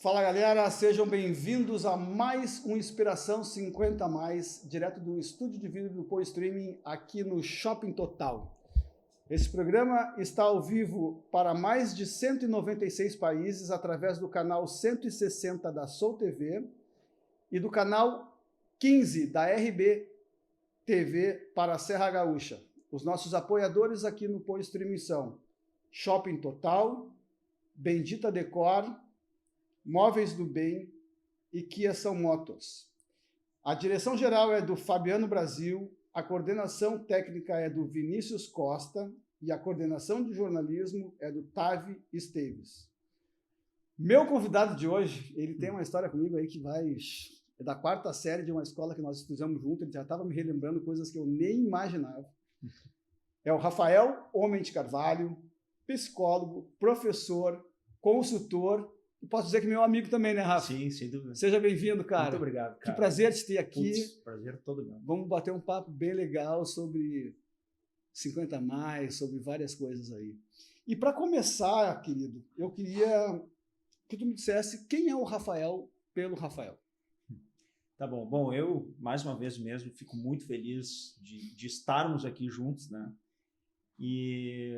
Fala galera, sejam bem-vindos a mais um Inspiração 50 mais, direto do estúdio de vídeo do Poe Streaming aqui no Shopping Total. Esse programa está ao vivo para mais de 196 países através do canal 160 da Soul TV e do canal 15 da RB TV para a Serra Gaúcha. Os nossos apoiadores aqui no Poe Streaming são Shopping Total, Bendita Decor, Móveis do Bem e Kia São Motors. A direção geral é do Fabiano Brasil, a coordenação técnica é do Vinícius Costa e a coordenação de jornalismo é do Tavi Esteves. Meu convidado de hoje, ele tem uma história comigo aí que é da quarta série de uma escola que nós estudamos junto, ele já estava me relembrando coisas que eu nem imaginava. É o Rafael Homem de Carvalho, psicólogo, professor, consultor. E posso dizer que meu amigo também, né, Rafa? Sim, sem dúvida. Seja bem-vindo, cara. Muito obrigado, cara. Que prazer te ter aqui. Putz, prazer todo meu. Vamos bater um papo bem legal sobre 50 mais, sobre várias coisas aí. E para começar, querido, eu queria que tu me dissesse quem é o Rafael pelo Rafael. Tá bom. Bom, eu, mais uma vez mesmo, fico muito feliz de estarmos aqui juntos, né? E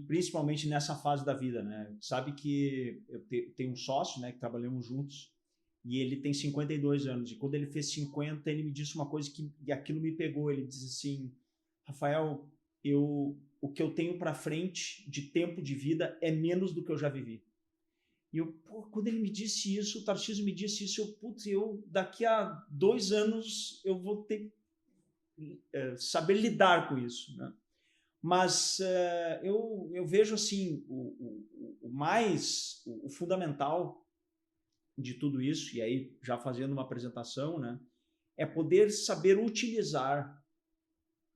principalmente nessa fase da vida, né? Sabe que eu tenho um sócio, né, que trabalhamos juntos, e ele tem 52 anos, e quando ele fez 50, ele me disse uma coisa e aquilo me pegou. Ele disse assim: Rafael, o que eu tenho para frente de tempo de vida é menos do que eu já vivi. E quando ele me disse isso, o Tarcísio me disse isso, eu daqui a 2 anos eu vou ter saber lidar com isso, né? Mas eu vejo assim, o fundamental de tudo isso, e aí já fazendo uma apresentação, né, é poder saber utilizar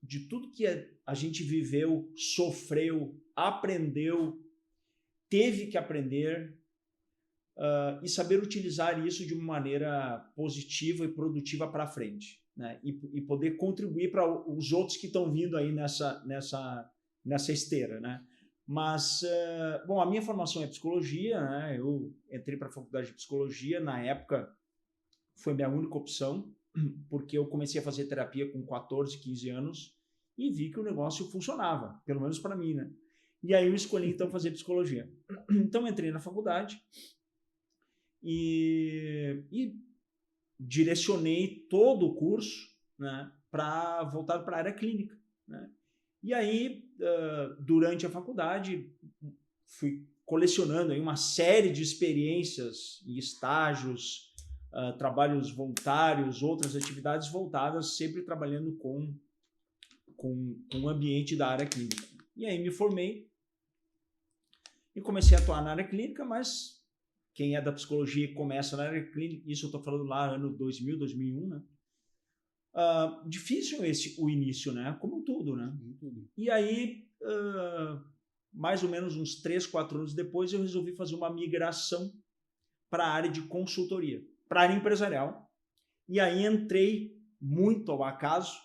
de tudo que a gente viveu, sofreu, aprendeu, teve que aprender, e saber utilizar isso de uma maneira positiva e produtiva para frente, né? E poder contribuir para os outros que estão vindo aí nessa esteira, né? Mas, bom, a minha formação é psicologia, né? Eu entrei para a faculdade de psicologia, na época foi minha única opção, porque eu comecei a fazer terapia com 14, 15 anos e vi que o negócio funcionava, pelo menos para mim, né? E aí eu escolhi, então, fazer psicologia. Então, entrei na faculdade e direcionei todo o curso, né, para voltar para a área clínica, né? E aí, durante a faculdade, fui colecionando aí uma série de experiências e estágios, trabalhos voluntários, outras atividades voltadas, sempre trabalhando com o ambiente da área clínica. E aí me formei e comecei a atuar na área clínica, mas quem é da psicologia começa na área clínica, isso eu estou falando lá ano 2000, 2001, né? Difícil o início, né? Como tudo, né? E aí, mais ou menos uns 3, 4 anos depois, eu resolvi fazer uma migração para a área de consultoria, para a área empresarial. E aí entrei muito ao acaso,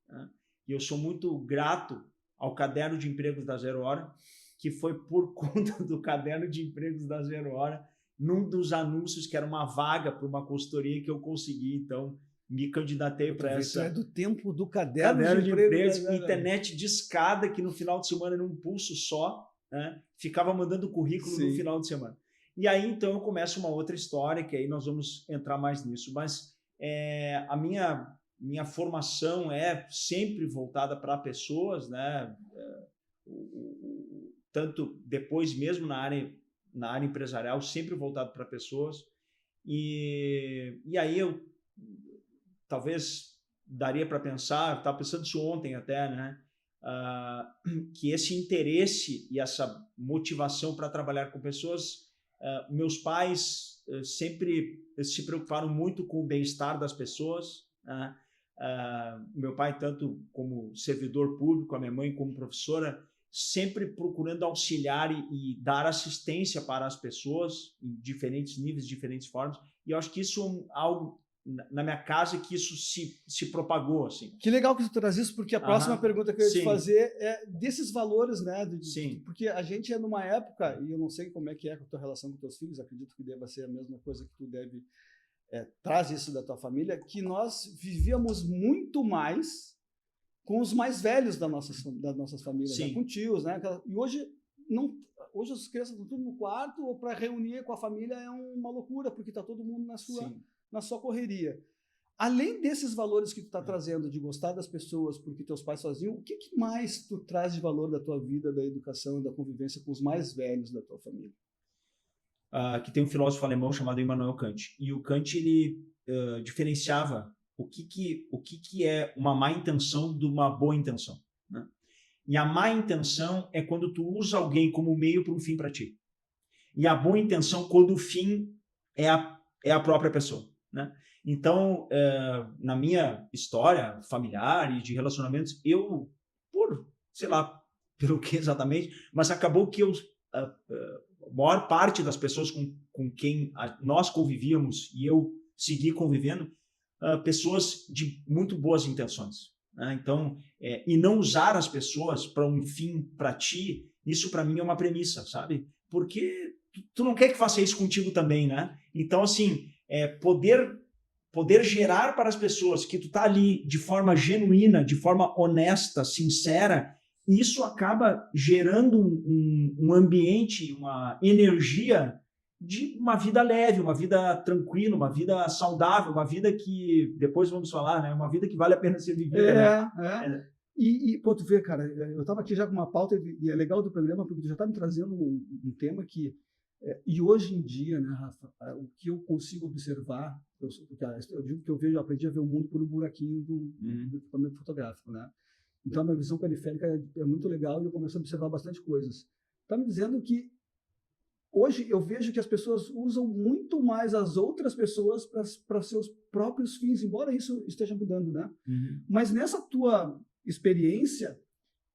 né? E eu sou muito grato ao caderno de empregos da Zero Hora, que foi por conta do caderno de empregos da Zero Hora, num dos anúncios que era uma vaga para uma consultoria que eu consegui, então me candidatei para essa. É do tempo do caderno de empregos, internet discada, que no final de semana, num pulso só, né, ficava mandando currículo. Sim. No final de semana. E aí, então, eu começo uma outra história, que aí nós vamos entrar mais nisso, mas a minha formação é sempre voltada para pessoas, né, tanto depois mesmo na área empresarial, sempre voltado para pessoas. E aí eu talvez daria para pensar, estava pensando isso ontem até, né? Que esse interesse e essa motivação para trabalhar com pessoas, meus pais sempre se preocuparam muito com o bem-estar das pessoas, né? Meu pai, tanto como servidor público, a minha mãe como professora, sempre procurando auxiliar e dar assistência para as pessoas em diferentes níveis, diferentes formas. E eu acho que isso é algo na minha casa que isso se propagou, assim. Que legal que tu traz isso, porque a próxima pergunta que eu ia te fazer é desses valores, né? Sim. Porque a gente é numa época, e eu não sei como é que é a tua relação com teus filhos, acredito que deva ser a mesma coisa que tu deve traz isso da tua família, que nós vivíamos muito mais com os mais velhos das nossas famílias, né? Com tios, né? E hoje as crianças estão tudo no quarto, ou para reunir com a família é uma loucura, porque está todo mundo na sua correria. Além desses valores que tu está trazendo, de gostar das pessoas porque teus pais sozinhos, o que mais tu traz de valor da tua vida, da educação, da convivência com os mais velhos da tua família? Que tem um filósofo alemão chamado Immanuel Kant. E o Kant, ele diferenciava o que é uma má intenção de uma boa intenção, né? E a má intenção é quando tu usa alguém como meio para um fim para ti. E a boa intenção quando o fim é a própria pessoa, né? Então, na minha história familiar e de relacionamentos, eu, sei lá, pelo que exatamente, mas acabou que a maior parte das pessoas com quem nós convivíamos e eu segui convivendo, pessoas de muito boas intenções, né? Então, e não usar as pessoas para um fim para ti, isso para mim é uma premissa, sabe? Porque tu não quer que faça isso contigo também, né? Então, assim, poder gerar para as pessoas que tu tá ali de forma genuína, de forma honesta, sincera, isso acaba gerando um ambiente, uma energia de uma vida leve, uma vida tranquila, uma vida saudável, uma vida que, depois vamos falar, né? Uma vida que vale a pena ser vivida. E pô, tu vê, cara, eu estava aqui já com uma pauta e é legal do programa porque tu já está me trazendo um tema que e hoje em dia, né, Rafa, o que eu consigo observar, eu digo que eu aprendi a ver o mundo por um buraquinho do equipamento fotográfico, né? Então a minha visão periférica é muito legal e eu começo a observar bastante coisas. Está me dizendo que hoje eu vejo que as pessoas usam muito mais as outras pessoas para seus próprios fins, embora isso esteja mudando, né? Mas nessa tua experiência,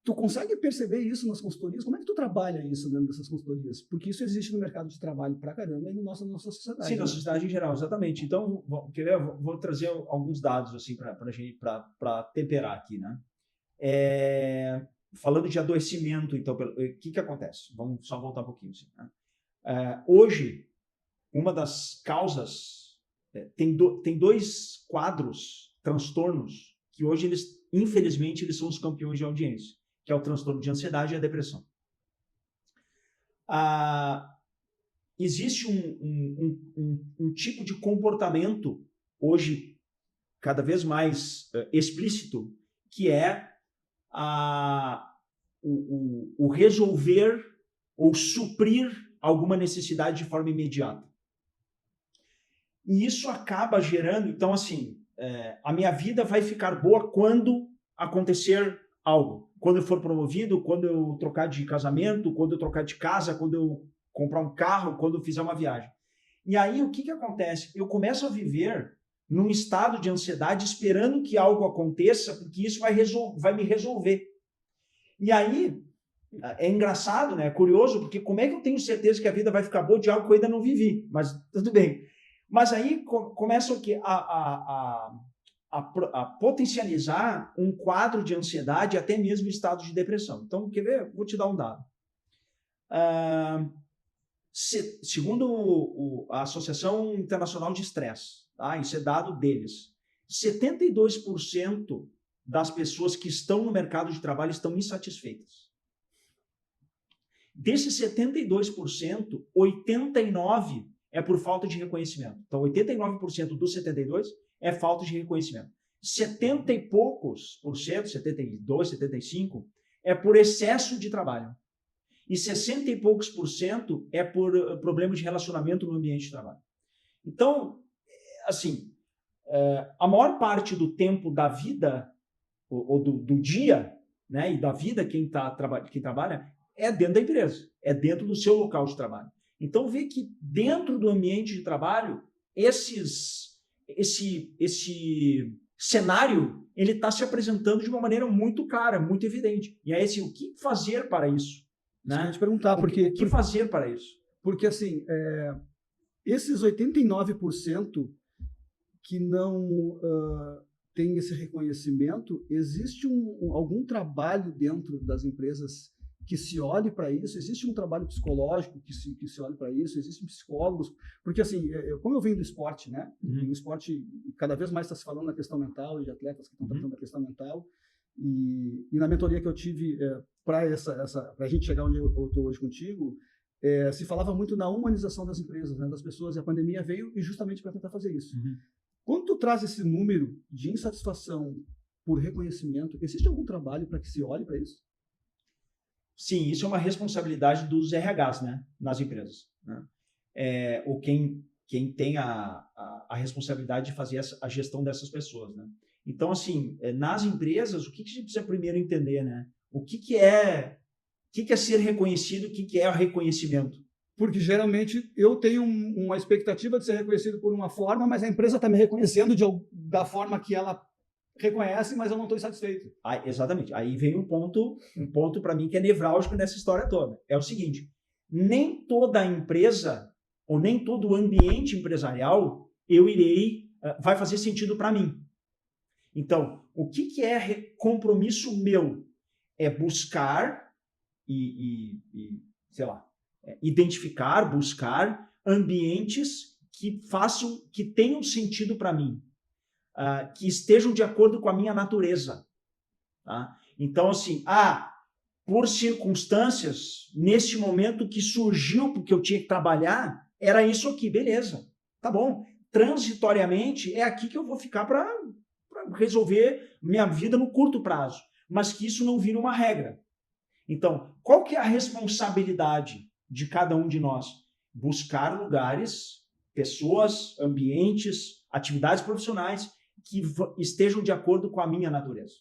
tu consegue perceber isso nas consultorias? Como é que tu trabalha isso dentro dessas consultorias? Porque isso existe no mercado de trabalho pra caramba e na nossa sociedade. Sim, na sociedade em geral, exatamente. Então, vou trazer alguns dados assim para temperar aqui, né? Falando de adoecimento, então, o que acontece? Vamos só voltar um pouquinho. Assim, né? Hoje, uma das causas, tem dois quadros, transtornos, que hoje, infelizmente, eles são os campeões de audiência, que é o transtorno de ansiedade e a depressão. Existe um tipo de comportamento, hoje, cada vez mais explícito, que é o resolver ou suprir alguma necessidade de forma imediata. E isso acaba gerando, então, assim, a minha vida vai ficar boa quando acontecer algo. Quando eu for promovido, quando eu trocar de casamento, quando eu trocar de casa, quando eu comprar um carro, quando eu fizer uma viagem. E aí, o que acontece? Eu começo a viver num estado de ansiedade, esperando que algo aconteça, porque isso vai me resolver. E aí, é engraçado, né? É curioso, porque como é que eu tenho certeza que a vida vai ficar boa de algo que eu ainda não vivi? Mas tudo bem. Mas aí começa o quê? A potencializar um quadro de ansiedade, até mesmo estado de depressão. Então, quer ver? Vou te dar um dado. Segundo a Associação Internacional de Estresse, tá? Isso é dado deles, 72% das pessoas que estão no mercado de trabalho estão insatisfeitas. Desses 72%, 89% é por falta de reconhecimento. Então, 89% dos 72% é falta de reconhecimento. 70 e poucos por cento, 72, 75%, é por excesso de trabalho. E 60 e poucos por cento é por problema de relacionamento no ambiente de trabalho. Então, assim, a maior parte do tempo da vida, ou do dia, né, e da vida quem trabalha, é dentro da empresa, é dentro do seu local de trabalho. Então, vê que dentro do ambiente de trabalho, esse cenário ele está se apresentando de uma maneira muito clara, muito evidente. E aí, assim, o que fazer para isso? Né? Eu ia te perguntar, o que fazer para isso? Porque, assim, esses 89% que não tem esse reconhecimento, existe algum trabalho dentro das empresas que se olhe para isso? Existe um trabalho psicológico que se olhe para isso? Existem psicólogos? Porque, assim, como eu venho do esporte, né? O esporte cada vez mais está se falando na questão mental, e de atletas que estão tratando da questão mental. E na mentoria que eu tive para a gente chegar onde eu estou hoje contigo, se falava muito na humanização das empresas, né, das pessoas, e a pandemia veio justamente para tentar fazer isso. Quando tu traz esse número de insatisfação por reconhecimento, existe algum trabalho para que se olhe para isso? Sim, isso é uma responsabilidade dos RHs, né, nas empresas, né? Ou quem tem a responsabilidade de fazer a gestão dessas pessoas, né? Então, assim, nas empresas, o que a gente precisa primeiro entender, né? O que é ser reconhecido, o que é o reconhecimento? Porque geralmente eu tenho uma expectativa de ser reconhecido por uma forma, mas a empresa está me reconhecendo da forma que ela reconhece, mas eu não estou insatisfeito. Exatamente. Aí vem um ponto para mim que é nevrálgico nessa história toda. É o seguinte, nem toda empresa ou nem todo ambiente empresarial vai fazer sentido para mim. Então, o que é compromisso meu? É buscar sei lá, identificar, buscar ambientes que tenham sentido para mim, que estejam de acordo com a minha natureza. Tá? Então, assim, por circunstâncias, nesse momento que surgiu, porque eu tinha que trabalhar, era isso aqui, beleza, tá bom. Transitoriamente, é aqui que eu vou ficar para resolver minha vida no curto prazo, mas que isso não vira uma regra. Então, qual que é a responsabilidade de cada um de nós? Buscar lugares, pessoas, ambientes, atividades profissionais que estejam de acordo com a minha natureza.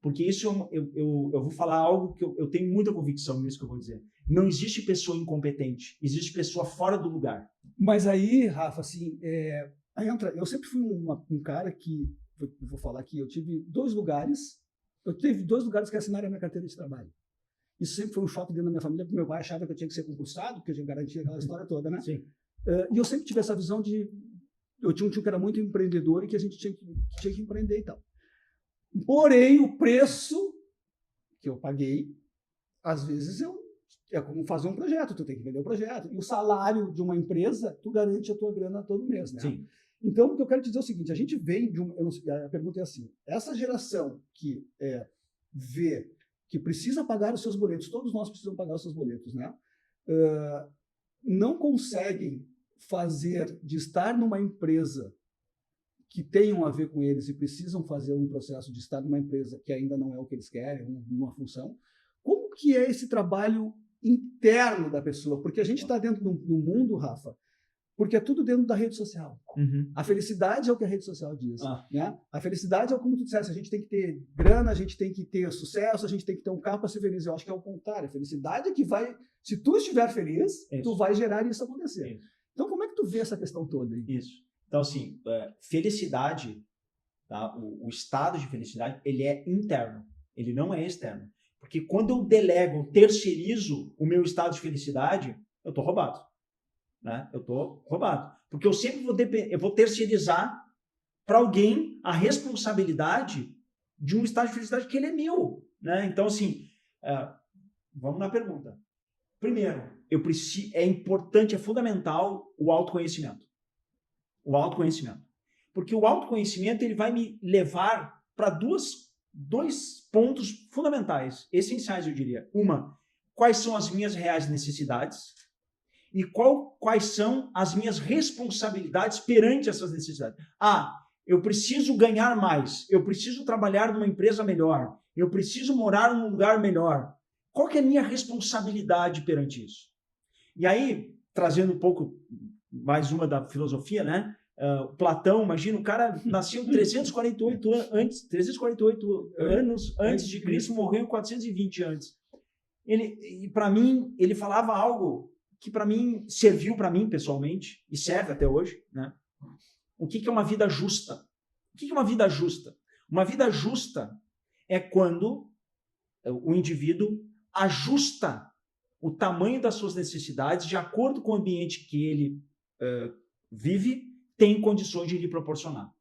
Porque isso eu vou falar algo que eu tenho muita convicção nisso que eu vou dizer. Não existe pessoa incompetente, existe pessoa fora do lugar. Mas aí, Rafa, assim, eu sempre fui um cara que, eu vou falar aqui, eu tive dois lugares que assinaram a minha carteira de trabalho. Isso sempre foi um choque dentro da minha família, porque meu pai achava que eu tinha que ser concursado, porque eu tinha garantia aquela história toda, né? Sim. E eu sempre tive essa visão eu tinha um tio que era muito empreendedor e que a gente tinha que empreender e tal. Porém, o preço que eu paguei, às vezes é como fazer um projeto, tu tem que vender o projeto. E o salário de uma empresa, tu garante a tua grana todo mês, né? Sim. Então, o que eu quero te dizer é o seguinte, a gente vem a pergunta é assim, essa geração que vê que precisa pagar os seus boletos, todos nós precisamos pagar os seus boletos, né? Não conseguem fazer de estar numa empresa que tenham a ver com eles e precisam fazer um processo de estar numa empresa que ainda não é o que eles querem, uma função. Como que é esse trabalho interno da pessoa? Porque a gente está dentro do mundo, Rafa, porque é tudo dentro da rede social. A felicidade é o que a rede social diz. Né? A felicidade é como tu disseste, a gente tem que ter grana, a gente tem que ter sucesso, a gente tem que ter um carro para ser feliz. Eu acho que é o contrário. A felicidade é que vai... Se tu estiver feliz, tu vai gerar isso acontecer. Isso. Então, como é que tu vê essa questão toda aí? Isso. Então, assim, felicidade, tá? O estado de felicidade, ele é interno. Ele não é externo. Porque quando eu delego, terceirizo o meu estado de felicidade, eu estou roubado. Né? Eu estou roubado. Porque eu sempre vou terceirizar para alguém a responsabilidade de um estado de felicidade que ele é meu. Né? Então, assim, vamos na pergunta. Primeiro, é importante, é fundamental o autoconhecimento. O autoconhecimento. Porque o autoconhecimento ele vai me levar para dois pontos fundamentais, essenciais, eu diria. Quais são as minhas reais necessidades? E quais são as minhas responsabilidades perante essas necessidades. Eu preciso ganhar mais, eu preciso trabalhar numa empresa melhor, eu preciso morar num lugar melhor. Qual que é a minha responsabilidade perante isso? E aí, trazendo um pouco mais uma da filosofia, né? Platão, imagina, o cara nasceu 348 anos antes de Cristo, morreu 420 antes. Para mim, ele falava algo que para mim serviu para mim pessoalmente e serve até hoje, né? O que é uma vida justa? O que é uma vida justa? Uma vida justa é quando o indivíduo ajusta o tamanho das suas necessidades de acordo com o ambiente que ele vive, tem condições de lhe proporcionar.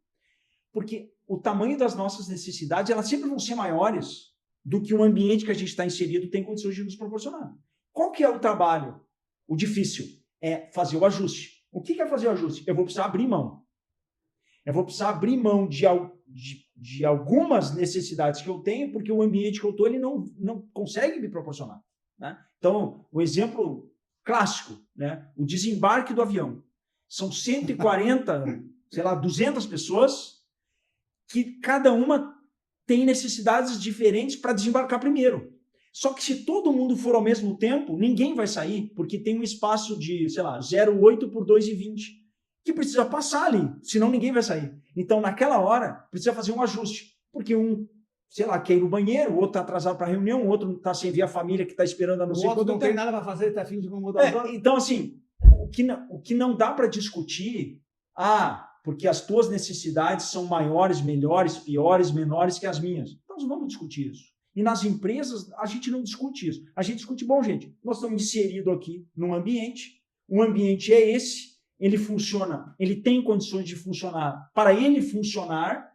Porque o tamanho das nossas necessidades, elas sempre vão ser maiores do que o ambiente que a gente está inserido tem condições de nos proporcionar. Qual que é o trabalho? O difícil é fazer o ajuste. O que é fazer o ajuste? Eu vou precisar abrir mão. Eu vou precisar abrir mão de algumas necessidades que eu tenho, porque o ambiente que eu estou, ele não consegue me proporcionar. Né? Então, o exemplo clássico, né? O desembarque do avião. São 140, sei lá, 200 pessoas que cada uma tem necessidades diferentes para desembarcar primeiro. Só que se todo mundo for ao mesmo tempo, ninguém vai sair, porque tem um espaço de, sei lá, 0,8 por 2,20, que precisa passar ali, senão ninguém vai sair. Então, naquela hora, precisa fazer um ajuste, porque um, sei lá, quer ir no banheiro, o outro está atrasado para a reunião, o outro está sem ver a família que está esperando a não sei quanto tempo. O outro não tem nada para fazer, está a fim de incomodar os outros. Então, assim, o que não dá para discutir, porque as tuas necessidades são maiores, melhores, piores, menores que as minhas. Então, nós vamos discutir isso. E nas empresas, a gente não discute isso. A gente discute, bom, gente, nós estamos inseridos aqui num ambiente, o ambiente é esse, ele funciona, ele tem condições de funcionar. Para ele funcionar,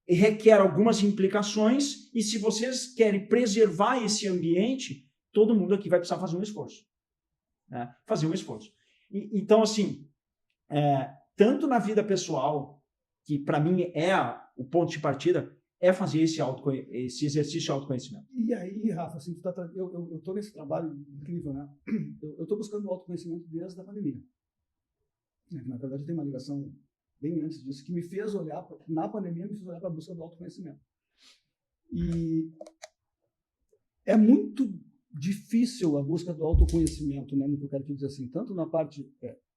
requer algumas implicações, e se vocês querem preservar esse ambiente, todo mundo aqui vai precisar fazer um esforço. Né? Fazer um esforço. Então, assim, tanto na vida pessoal, que para mim é o ponto de partida, é fazer esse exercício de autoconhecimento. E aí, Rafa, assim, eu estou nesse trabalho incrível, né? Eu estou buscando o autoconhecimento desde a pandemia. Na verdade, tem uma ligação bem antes disso, que me fez olhar, na pandemia, me fez olhar para a busca do autoconhecimento. E é muito difícil a busca do autoconhecimento, né, no que eu quero te dizer assim, tanto na parte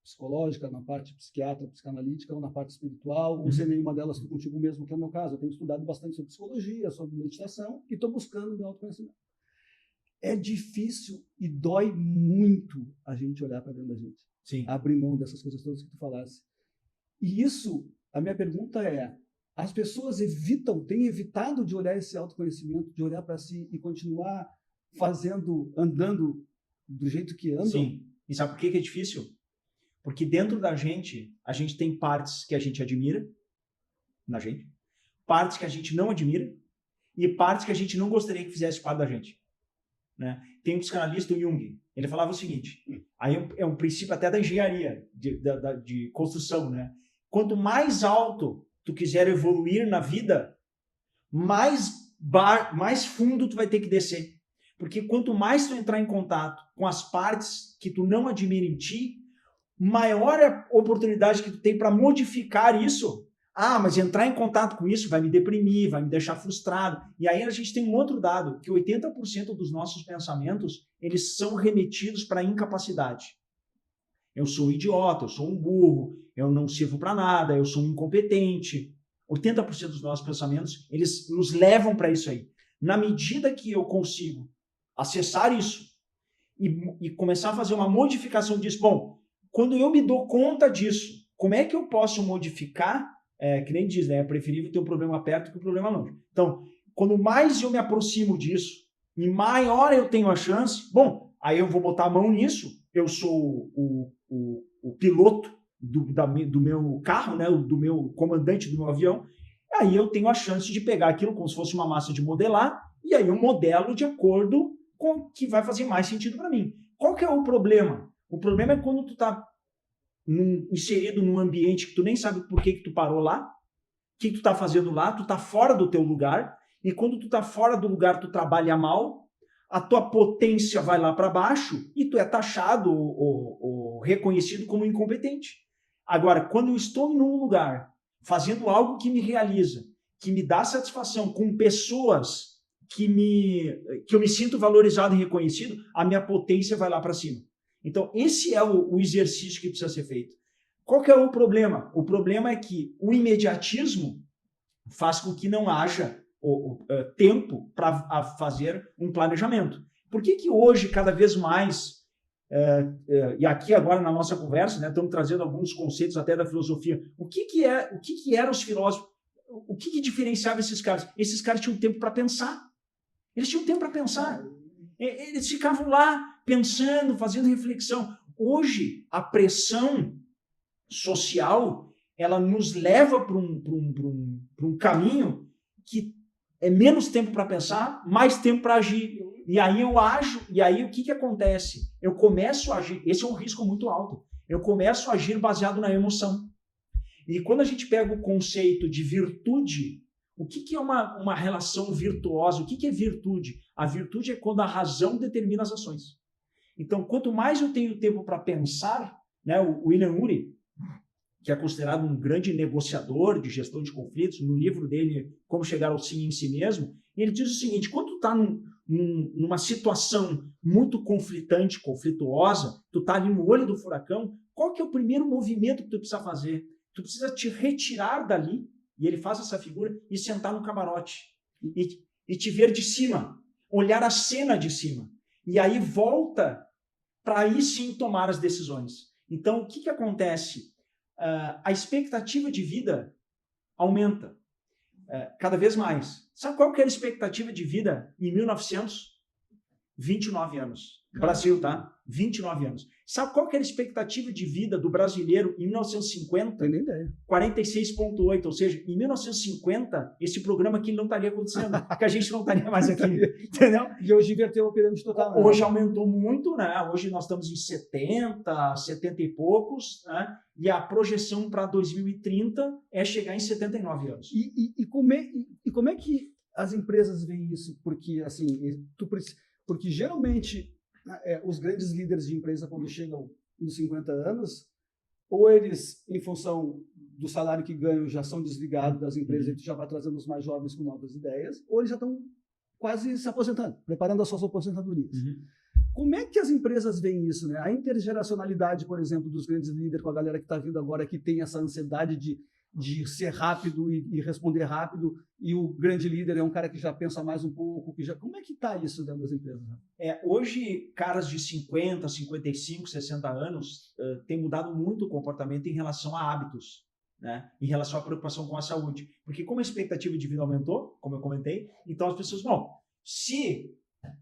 psicológica, na parte psiquiatra, psicanalítica, ou na parte espiritual, ou sem nenhuma delas contigo mesmo, que é o meu caso. Eu tenho estudado bastante sobre psicologia, sobre meditação, e estou buscando o meu autoconhecimento. É difícil e dói muito a gente olhar para dentro da gente. Sim. Abrir mão dessas coisas todas que tu falasse. E isso, a minha pergunta é, as pessoas têm evitado de olhar esse autoconhecimento, de olhar para si e continuar andando do jeito que andam? Sim. E sabe por que é difícil? Porque dentro da gente, a gente tem partes que a gente admira na gente, partes que a gente não admira e partes que a gente não gostaria que fizesse parte da gente. Né? Tem um psicanalista, o Jung, ele falava o seguinte, aí é um princípio até da engenharia, de construção, né? Quanto mais alto tu quiser evoluir na vida, mais fundo tu vai ter que descer. Porque quanto mais tu entrar em contato com as partes que tu não admira em ti, maior é a oportunidade que tu tem para modificar isso. Mas entrar em contato com isso vai me deprimir, vai me deixar frustrado. E aí a gente tem um outro dado, que 80% dos nossos pensamentos, eles são remetidos para a incapacidade. Eu sou um idiota, eu sou um burro, eu não sirvo para nada, eu sou um incompetente. 80% dos nossos pensamentos, eles nos levam para isso aí. Na medida que eu consigo acessar isso e começar a fazer uma modificação disso, bom, quando eu me dou conta disso, como é que eu posso modificar? Que nem diz, né? É preferível ter um problema perto que um problema longe. Então, quando mais eu me aproximo disso e maior eu tenho a chance, bom, aí eu vou botar a mão nisso, eu sou o piloto do meu carro, né? Do meu comandante do meu avião, aí eu tenho a chance de pegar aquilo como se fosse uma massa de modelar, e aí eu modelo de acordo com o que vai fazer mais sentido para mim. Qual que é o problema? O problema é quando tu tá inserido num ambiente que tu nem sabe por que tu parou lá, o que tu tá fazendo lá, tu tá fora do teu lugar, e quando tu tá fora do lugar, tu trabalha mal, a tua potência vai lá para baixo e tu é taxado ou reconhecido como incompetente. Agora, quando eu estou em um lugar fazendo algo que me realiza, que me dá satisfação com pessoas que eu me sinto valorizado e reconhecido, a minha potência vai lá para cima. Então, esse é o exercício que precisa ser feito. Qual que é o problema? O problema é que o imediatismo faz com que não haja tempo para fazer um planejamento. Por que hoje, cada vez mais, e aqui agora na nossa conversa, né, estamos trazendo alguns conceitos até da filosofia, o que eram os filósofos? O que diferenciava esses caras? Esses caras tinham tempo para pensar. Eles tinham tempo para pensar. Eles ficavam lá pensando, fazendo reflexão. Hoje, a pressão social, ela nos leva para um caminho que é menos tempo para pensar, mais tempo para agir. E aí eu ajo, e aí o que acontece? Eu começo a agir, esse é um risco muito alto, eu começo a agir baseado na emoção. E quando a gente pega o conceito de virtude, o que é uma relação virtuosa? O que é virtude? A virtude é quando a razão determina as ações. Então, quanto mais eu tenho tempo para pensar, né, o William Ury, que é considerado um grande negociador de gestão de conflitos, no livro dele, Como Chegar ao Sim em Si Mesmo, ele diz o seguinte, quando tu está numa situação muito conflitante, conflituosa, tu está ali no olho do furacão, qual que é o primeiro movimento que tu precisa fazer? Tu precisa te retirar dali, e ele faz essa figura, e sentar no camarote, e te ver de cima, olhar a cena de cima, e aí volta para aí sim tomar as decisões. Então, o que acontece? A expectativa de vida aumenta cada vez mais. Sabe qual que era a expectativa de vida em 1900? 29 anos. Brasil, tá? 29 anos. Sabe qual que era a expectativa de vida do brasileiro em 1950? Não tenho nem ideia. 46,8. Ou seja, em 1950, esse programa aqui não estaria acontecendo, porque a gente não estaria mais aqui. Entendeu? E hoje inverteu a pirâmide total. Né? Hoje aumentou muito, né? Hoje nós estamos em 70 e poucos, né? E a projeção para 2030 é chegar em 79 anos. E como é que as empresas veem isso? Porque, assim, porque geralmente os grandes líderes de empresa, quando chegam nos 50 anos, ou eles, em função do salário que ganham, já são desligados das empresas, e já vai trazendo os mais jovens com novas ideias, ou eles já estão quase se aposentando, preparando as suas aposentadorias. Como é que as empresas veem isso, né? A intergeracionalidade, por exemplo, dos grandes líderes com a galera que está vindo agora, que tem essa ansiedade de ser rápido e responder rápido, e o grande líder é um cara que já pensa mais um pouco, como é que está isso dentro das empresas? Hoje, caras de 50, 55, 60 anos têm mudado muito o comportamento em relação a hábitos, né? Em relação à preocupação com a saúde. Porque como a expectativa de vida aumentou, como eu comentei, então as pessoas, se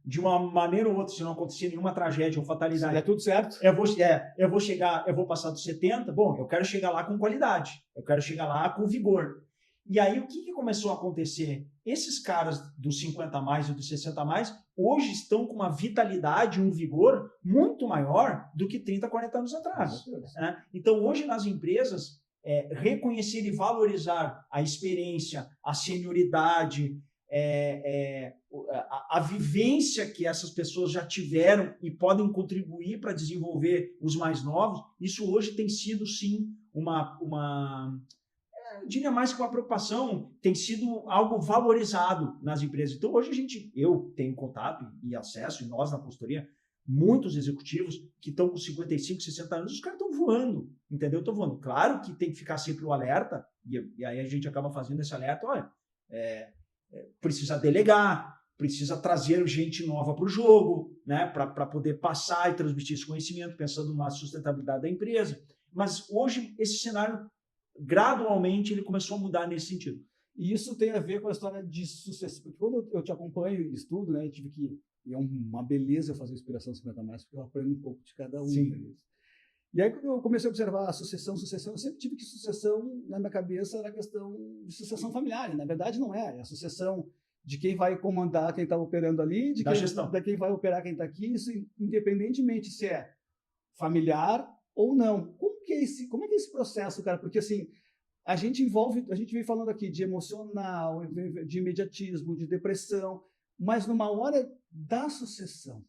de uma maneira ou outra, se não acontecer nenhuma tragédia ou fatalidade, é tudo certo. eu vou passar dos 70, eu quero chegar lá com qualidade, eu quero chegar lá com vigor. E aí o que começou a acontecer? Esses caras dos 50 a mais e dos 60 a mais, hoje estão com uma vitalidade, um vigor muito maior do que 30, 40 anos atrás. Né? Então hoje nas empresas, reconhecer e valorizar a experiência, a senioridade, a vivência que essas pessoas já tiveram e podem contribuir para desenvolver os mais novos, isso hoje tem sido sim eu diria mais que uma preocupação, tem sido algo valorizado nas empresas. Então hoje eu tenho contato e acesso, e nós na consultoria, muitos executivos que estão com 55, 60 anos, os caras estão voando, entendeu? Estão voando. Claro que tem que ficar sempre o alerta, e aí a gente acaba fazendo esse alerta, olha, precisa delegar, precisa trazer gente nova para o jogo, né, para poder passar e transmitir esse conhecimento, pensando na sustentabilidade da empresa. Mas hoje esse cenário, gradualmente, ele começou a mudar nesse sentido. E isso tem a ver com a história de sucesso. Porque quando eu te acompanho e estudo, né, e é uma beleza eu fazer Inspiração 50 Mais, porque eu aprendo um pouco de cada um. Sim. E aí, quando eu comecei a observar a sucessão, eu sempre tive que sucessão, na minha cabeça, era questão de sucessão familiar. Na verdade, não é. É a sucessão de quem vai comandar quem está operando ali, de quem vai operar quem está aqui, isso independentemente se é familiar ou não. Como é que é esse processo, cara? Porque, assim, a gente vem falando aqui de emocional, de imediatismo, de depressão, mas numa hora da sucessão,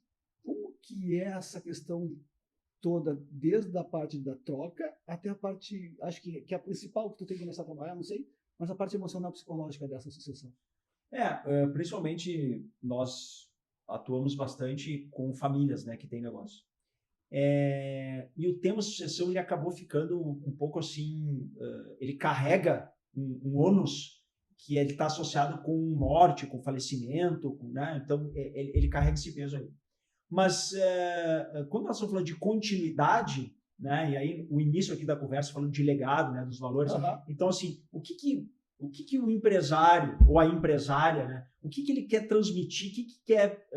como que é essa questão toda, desde a parte da troca até a parte, acho que é a principal que tu tem que começar a trabalhar, não sei, mas a parte emocional psicológica dessa sucessão? Principalmente nós atuamos bastante com famílias, né, que tem negócio. E o tema sucessão, ele acabou ficando um pouco assim, ele carrega um ônus que ele está associado com morte, com falecimento, né? Então ele carrega esse peso aí. Mas quando nós estamos falando de continuidade, né? E aí o início aqui da conversa falando de legado, né? Dos valores. Então, assim, o que o empresário ou a empresária, né? O que ele quer transmitir, o que quer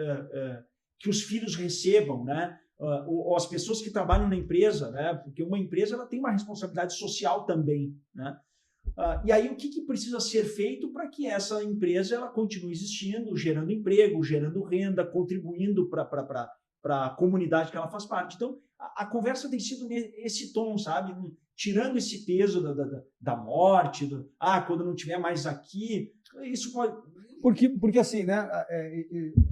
que os filhos recebam, né? Ou as pessoas que trabalham na empresa, né? Porque uma empresa ela tem uma responsabilidade social também, né? E aí o que precisa ser feito para que essa empresa ela continue existindo, gerando emprego, gerando renda, contribuindo para a comunidade que ela faz parte. Então, a conversa tem sido nesse tom, sabe? Tirando esse peso da morte, quando não tiver mais aqui, isso pode... Porque assim, né,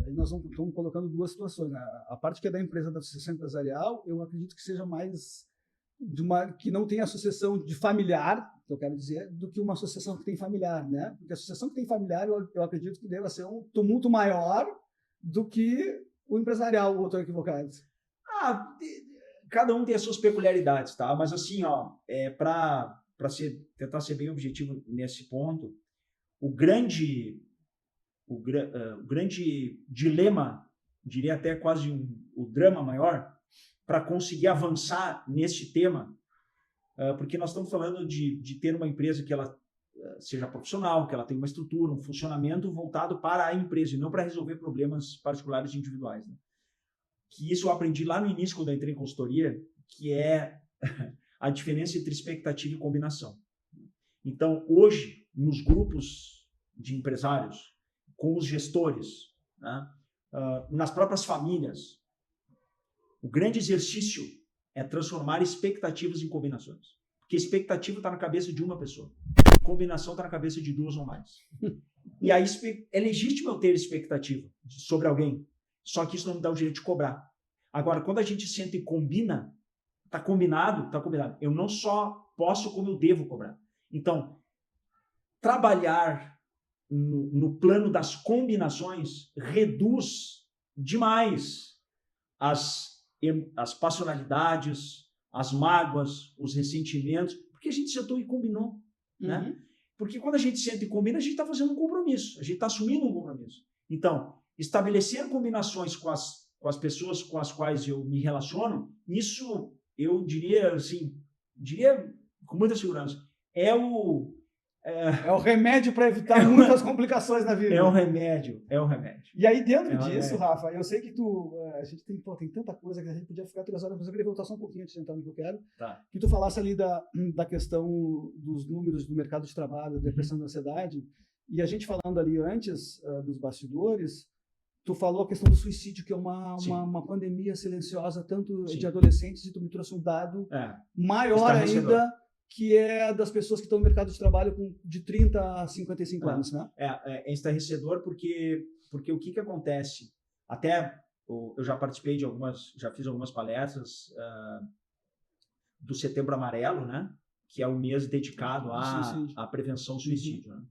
nós estamos colocando duas situações. Né? A parte que é da empresa, da associação empresarial, eu acredito que seja mais que não tem associação de familiar, que eu quero dizer, do que uma associação que tem familiar, né? Porque a associação que tem familiar, eu acredito que deva ser um tumulto maior do que o empresarial, ou estou equivocado? Cada um tem as suas peculiaridades, tá? Mas assim, para tentar ser bem objetivo nesse ponto, o grande dilema, diria até quase o drama maior, para conseguir avançar neste tema, porque nós estamos falando de ter uma empresa que ela seja profissional, que ela tenha uma estrutura, um funcionamento voltado para a empresa e não para resolver problemas particulares e individuais. Né? Que isso eu aprendi lá no início, quando eu entrei em consultoria, que é a diferença entre expectativa e combinação. Então, hoje, nos grupos de empresários, com os gestores, né, nas próprias famílias, o grande exercício é transformar expectativas em combinações. Porque expectativa está na cabeça de uma pessoa. Combinação está na cabeça de duas ou mais. E aí é legítimo eu ter expectativa sobre alguém, só que isso não me dá o direito de cobrar. Agora, quando a gente senta e combina, está combinado. Eu não só posso, como eu devo cobrar. Então, trabalhar no plano das combinações reduz demais as passionalidades, as mágoas, os ressentimentos, porque a gente sentou e combinou. Né? Porque quando a gente senta e combina, a gente está fazendo um compromisso, a gente está assumindo um compromisso. Então, estabelecer combinações com as pessoas com as quais eu me relaciono, isso eu diria com muita segurança, é o remédio para evitar muitas complicações na vida. É o remédio. E aí, dentro disso, Rafa, eu sei que a gente tem tanta coisa que a gente podia ficar 3 horas, mas eu queria voltar só um pouquinho antes de entrar no que eu quero. Tá. Que tu falasse ali da questão dos números do mercado de trabalho, da depressão e da ansiedade, e a gente falando ali antes dos bastidores, tu falou a questão do suicídio, que é uma pandemia silenciosa, tanto de adolescentes, e tu me trouxe um dado maior ainda, que é das pessoas que estão no mercado de trabalho de 30 a 55 anos, né? É estarrecedor porque o que acontece? Até eu já participei já fiz algumas palestras do Setembro Amarelo, né? Que é o mês dedicado à prevenção do suicídio. Né?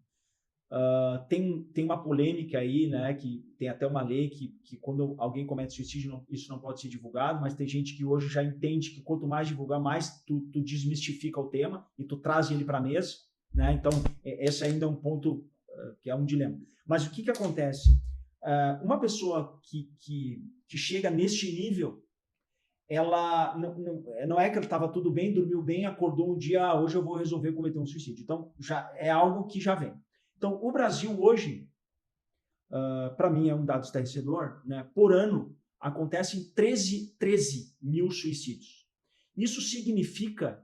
Tem uma polêmica aí, né? Que tem até uma lei que quando alguém comete suicídio, isso não pode ser divulgado, mas tem gente que hoje já entende que quanto mais divulgar, mais tu desmistifica o tema e tu traz ele para a mesa, né? Então, esse ainda é um ponto que é um dilema. Mas o que acontece? Uma pessoa que chega neste nível, ela não é que ela estava tudo bem, dormiu bem, acordou um dia, hoje eu vou resolver cometer um suicídio. Então, já é algo que já vem. Então, o Brasil hoje, para mim é um dado estarrecedor, né? Por ano acontecem 13 mil suicídios. Isso significa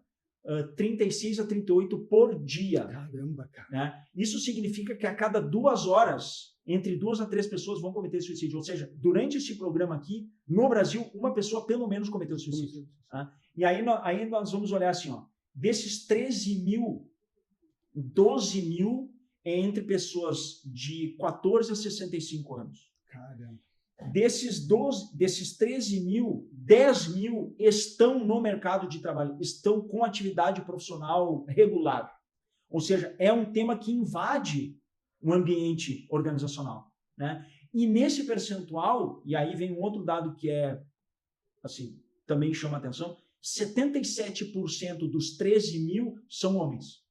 36 a 38 por dia. Caramba, cara. Né? Isso significa que a cada 2 horas, entre 2 a 3 pessoas vão cometer suicídio. Ou seja, durante este programa aqui, no Brasil, uma pessoa pelo menos cometeu suicídio. Tá? E aí nós vamos olhar assim, desses 13 mil, 12 mil entre pessoas de 14 a 65 anos. Caramba. Desses 13 mil, 10 mil estão no mercado de trabalho, estão com atividade profissional regular. Ou seja, é um tema que invade o ambiente organizacional. Né? E nesse percentual, e aí vem um outro dado que também chama atenção, 77% dos 13 mil são homens.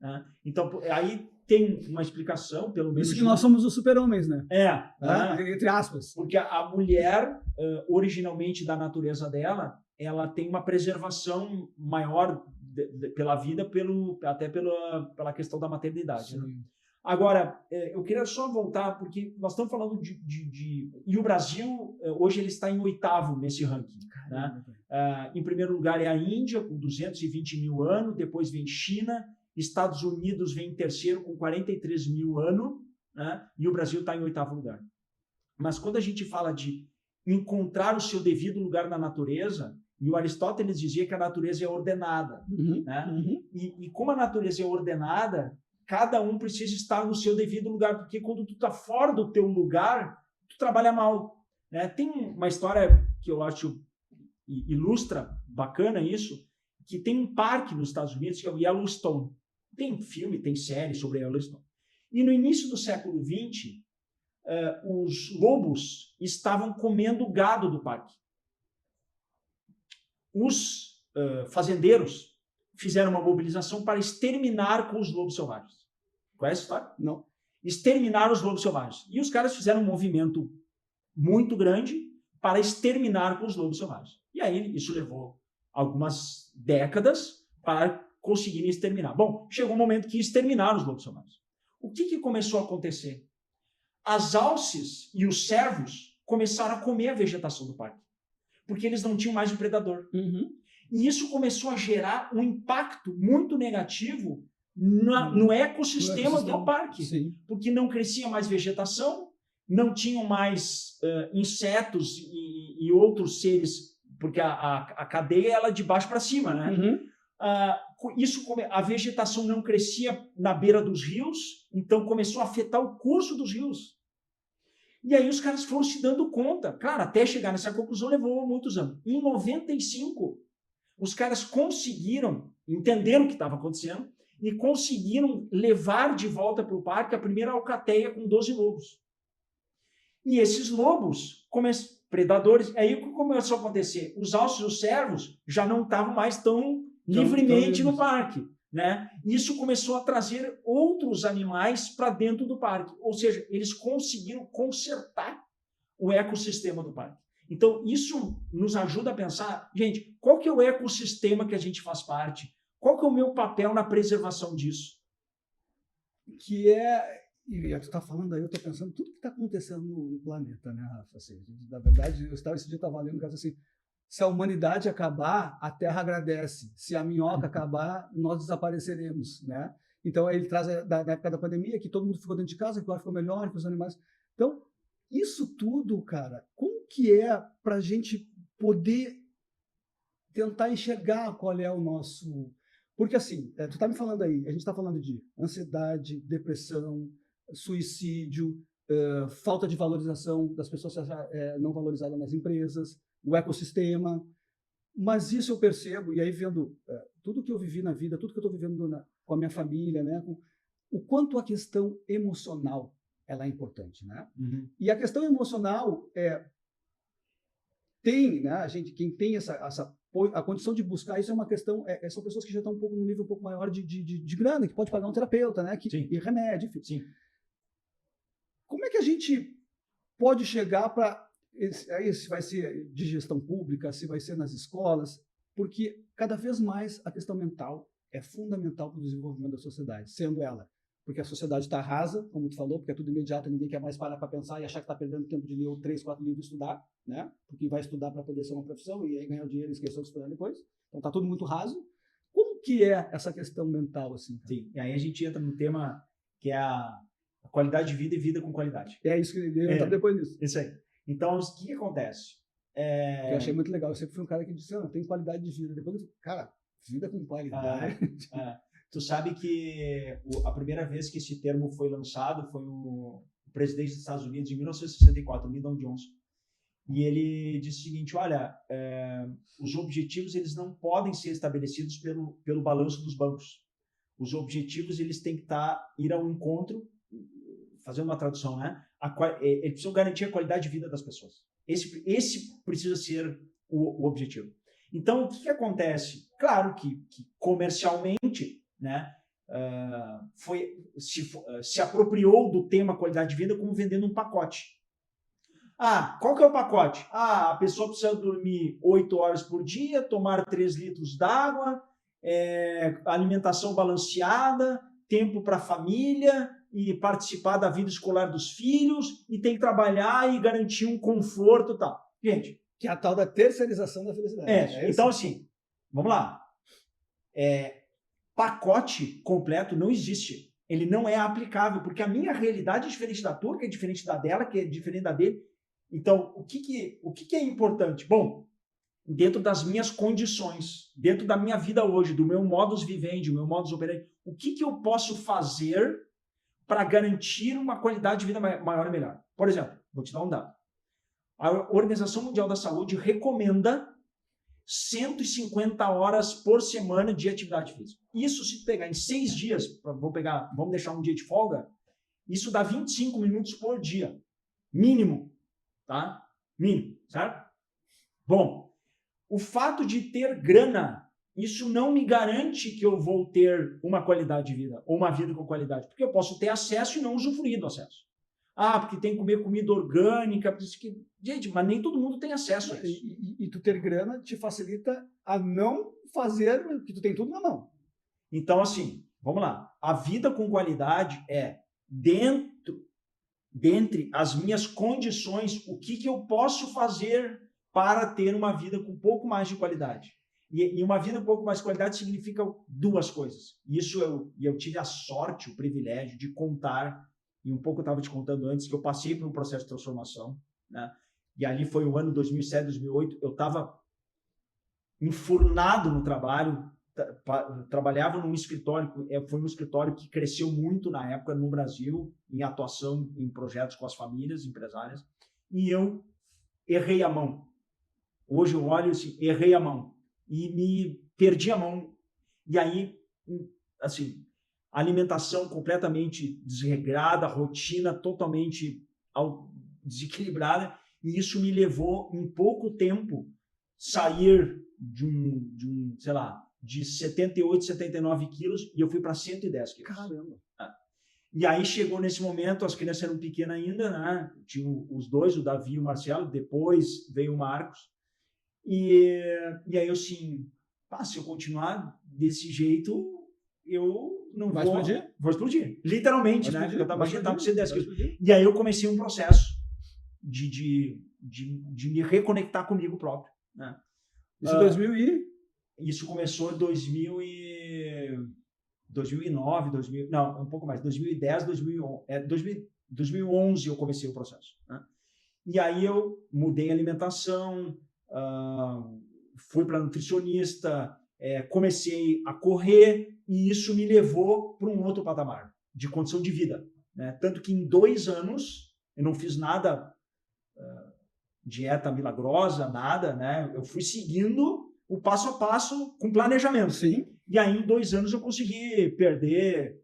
Né? Então, aí tem uma explicação, pelo menos... Isso que nós somos os super-homens, né? Entre aspas. Porque a mulher, originalmente da natureza dela, ela tem uma preservação maior pela vida, até pela questão da maternidade. Né? Agora, eu queria só voltar, porque nós estamos falando E o Brasil, hoje, ele está em 8º nesse ranking. Né? Em primeiro lugar é a Índia, com 220 mil anos, depois vem China, Estados Unidos vem em terceiro com 43 mil ano, né? E o Brasil está em 8º lugar. Mas quando a gente fala de encontrar o seu devido lugar na natureza, e o Aristóteles dizia que a natureza é ordenada, né? E como a natureza é ordenada, cada um precisa estar no seu devido lugar, porque quando tu está fora do teu lugar, tu trabalha mal, né? Tem uma história que eu acho ilustra bacana isso, que tem um parque nos Estados Unidos que é o Yellowstone. Tem filme, tem série sobre Yellowstone. E no início do século XX, os lobos estavam comendo o gado do parque. Os fazendeiros fizeram uma mobilização para exterminar com os lobos selvagens. Conhece a história? Não. Exterminar os lobos selvagens. E os caras fizeram um movimento muito grande para exterminar com os lobos selvagens. E aí isso levou algumas décadas para conseguirem exterminar. Bom, chegou um momento que exterminaram os lobos selvagens. O que começou a acontecer? As alces e os cervos começaram a comer a vegetação do parque, porque eles não tinham mais um predador. E isso começou a gerar um impacto muito negativo no ecossistema do parque. Sim. Porque não crescia mais vegetação, não tinham mais insetos e outros seres, porque a cadeia ela é de baixo para cima, né? A vegetação não crescia na beira dos rios, então começou a afetar o curso dos rios. E aí os caras foram se dando conta. Claro, até chegar nessa conclusão levou muitos anos. Em 95, os caras conseguiram, entenderam o que estava acontecendo e conseguiram levar de volta para o parque a primeira alcateia com 12 lobos. E esses lobos, predadores, aí o que começou a acontecer? Os alces e os cervos já não estavam mais tão livremente no parque, né? Isso começou a trazer outros animais para dentro do parque, ou seja, eles conseguiram consertar o ecossistema do parque. Então, isso nos ajuda a pensar, gente, qual que é o ecossistema que a gente faz parte? Qual que é o meu papel na preservação disso? Que é, e tu está falando aí, eu estou pensando tudo que está acontecendo no planeta, né, Rafa? Assim, na verdade, esse dia estava lendo um caso assim, se a humanidade acabar, a Terra agradece. Se a minhoca acabar, nós desapareceremos, né? Então, ele traz da época da pandemia, que todo mundo ficou dentro de casa, que o ar ficou melhor, que os animais... Então, isso tudo, cara, como que é para a gente poder tentar enxergar qual é o nosso... Porque, assim, tu está me falando aí, a gente está falando de ansiedade, depressão, suicídio, falta de valorização das pessoas não valorizadas nas empresas, o ecossistema, mas isso eu percebo, e aí vendo tudo que eu vivi na vida, tudo que eu estou vivendo com a minha família, né, o quanto a questão emocional ela é importante, né? E a questão emocional tem, né, quem tem a condição de buscar isso é uma questão, são pessoas que já estão num nível um pouco maior de grana, que pode pagar um terapeuta, né, e remédio, enfim. Sim. Como é que a gente pode chegar para se vai ser de gestão pública, se vai ser nas escolas, porque cada vez mais a questão mental é fundamental para o desenvolvimento da sociedade, sendo ela, porque a sociedade está rasa, como tu falou, porque é tudo imediato, ninguém quer mais parar para pensar e achar que está perdendo tempo de ler 3, 4 livros e estudar, né? Porque vai estudar para poder ser uma profissão e aí ganhar o dinheiro e esquecer de estudar depois. Então está tudo muito raso. Como que é essa questão mental, assim? Sim, e aí a gente entra no tema que é a qualidade de vida e vida com qualidade. É isso que eu ia entrar depois nisso. Isso aí. Então, o que acontece? Eu achei muito legal. Eu sempre fui um cara que disse, tem qualidade de vida. Depois eu cara, vida com qualidade. Tu sabe que a primeira vez que esse termo foi lançado foi o presidente dos Estados Unidos, em 1964, Lyndon Johnson. E ele disse o seguinte, olha, os objetivos eles não podem ser estabelecidos pelo balanço dos bancos. Os objetivos eles têm que ir ao encontro, fazendo uma tradução, né? Eles precisam garantir a qualidade de vida das pessoas. Esse precisa ser o objetivo. Então, o que acontece? Claro que comercialmente, né, se apropriou do tema qualidade de vida como vendendo um pacote. Qual que é o pacote? A pessoa precisa dormir 8 horas por dia, tomar 3 litros d'água, alimentação balanceada, tempo para a família e participar da vida escolar dos filhos e tem que trabalhar e garantir um conforto e tal. Gente, que é a tal da terceirização da felicidade. Então, assim, vamos lá. pacote completo não existe. Ele não é aplicável, porque a minha realidade é diferente da tua, que é diferente da dela, que é diferente da dele. Então, o que é importante? Bom, dentro das minhas condições, dentro da minha vida hoje, do meu modus vivendi, do meu modus operandi, o que eu posso fazer para garantir uma qualidade de vida maior e melhor? Por exemplo, vou te dar um dado. A Organização Mundial da Saúde recomenda 150 horas por semana de atividade física. Isso, se pegar em 6 dias, vamos deixar um dia de folga, isso dá 25 minutos por dia. Mínimo. Tá? Mínimo, certo? Bom, o fato de ter grana, isso não me garante que eu vou ter uma qualidade de vida, ou uma vida com qualidade, porque eu posso ter acesso e não usufruir do acesso. Ah, porque tem que comer comida orgânica, gente, mas nem todo mundo tem acesso a isso. E tu ter grana te facilita a não fazer, porque tu tem tudo na mão. Então, assim, vamos lá. A vida com qualidade é dentre as minhas condições, o que eu posso fazer para ter uma vida com um pouco mais de qualidade. E uma vida com um pouco mais de qualidade significa 2 coisas. Isso eu tive a sorte, o privilégio de contar, e um pouco eu estava te contando antes, que eu passei por um processo de transformação, né? E ali foi o ano 2007, 2008, eu estava enfurnado no trabalho, trabalhava num escritório, foi um escritório que cresceu muito na época no Brasil, em atuação em projetos com as famílias empresárias, e eu errei a mão. Hoje eu olho assim, errei a mão, e me perdi a mão, e aí, assim, alimentação completamente desregrada, rotina totalmente desequilibrada, e isso me levou, em pouco tempo, sair sei lá, de 78, 79 quilos, e eu fui para 110 quilos. Caramba! E aí chegou nesse momento, as crianças eram pequenas ainda, né? Tinha os 2, o Davi e o Marcelo, depois veio o Marcos, e aí eu assim, se eu continuar desse jeito, eu não Vai explodir? Vou explodir. Literalmente, vai né? explodir, Eu estava com 110 quilos. explodir. E aí eu comecei um processo de me reconectar comigo próprio, né? Isso em 2000 e... Isso começou em 2009, não, um pouco mais, 2010, 2011 eu comecei o processo, né? E aí eu mudei a alimentação, fui para nutricionista, comecei a correr, e isso me levou para um outro patamar de condição de vida, né? Tanto que em 2 anos eu não fiz nada, dieta milagrosa, nada, né? Eu fui seguindo o passo a passo com planejamento. Sim. E aí em 2 anos eu consegui perder,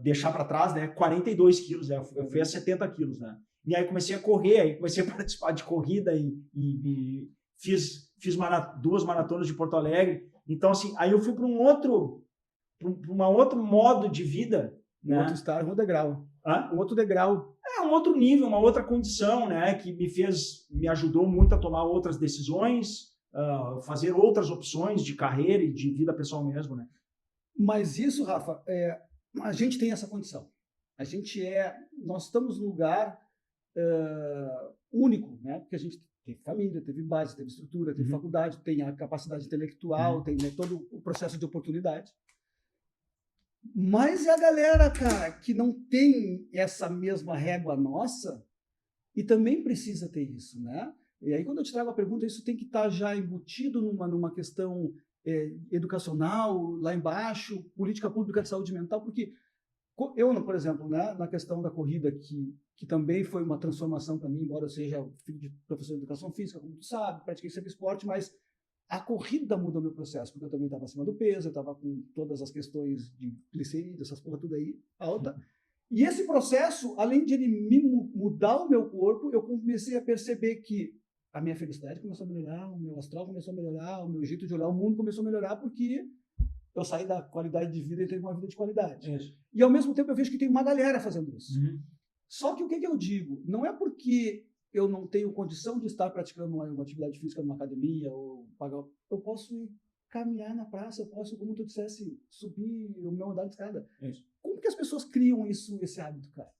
deixar para trás, né, 42 quilos, né? Eu fui a 70 quilos, né? E aí comecei a correr, aí comecei a participar de corrida e fiz 2 maratonas de Porto Alegre. Então, assim, aí eu fui para um outro modo de vida, né? Outro estágio, um degrau. Hã? Um outro degrau. Um outro nível, uma outra condição, né? Que me ajudou muito a tomar outras decisões, fazer outras opções de carreira e de vida pessoal mesmo, né? Mas isso, Rafa, a gente tem essa condição. Nós estamos num lugar único, né? Porque a gente teve família, teve base, teve estrutura, teve faculdade, tem a capacidade intelectual, tem, né, todo o processo de oportunidade. Mas é a galera, cara, que não tem essa mesma régua nossa e também precisa ter isso, né? E aí, quando eu te trago a pergunta, isso tem que estar já embutido numa questão educacional, lá embaixo, política pública de saúde mental, porque eu, por exemplo, né, na questão da corrida, que também foi uma transformação para mim, embora eu seja filho de professor de educação física, como tu sabe, pratiquei sempre esporte, mas a corrida mudou meu processo, porque eu também estava acima do peso, eu estava com todas as questões de glicerídeo, essas porra tudo aí, alta. E esse processo, além de ele me mudar o meu corpo, eu comecei a perceber que a minha felicidade começou a melhorar, o meu astral começou a melhorar, o meu jeito de olhar o mundo começou a melhorar, porque eu saí da qualidade de vida e tenho uma vida de qualidade. Isso. E ao mesmo tempo eu vejo que tem uma galera fazendo isso. Uhum. Só que o que eu digo? Não é porque eu não tenho condição de estar praticando uma atividade física numa academia, ou pagar. Eu posso ir caminhar na praça, eu posso, como tu dissesse, subir o meu andar de escada. Isso. Como que as pessoas criam esse hábito, cara?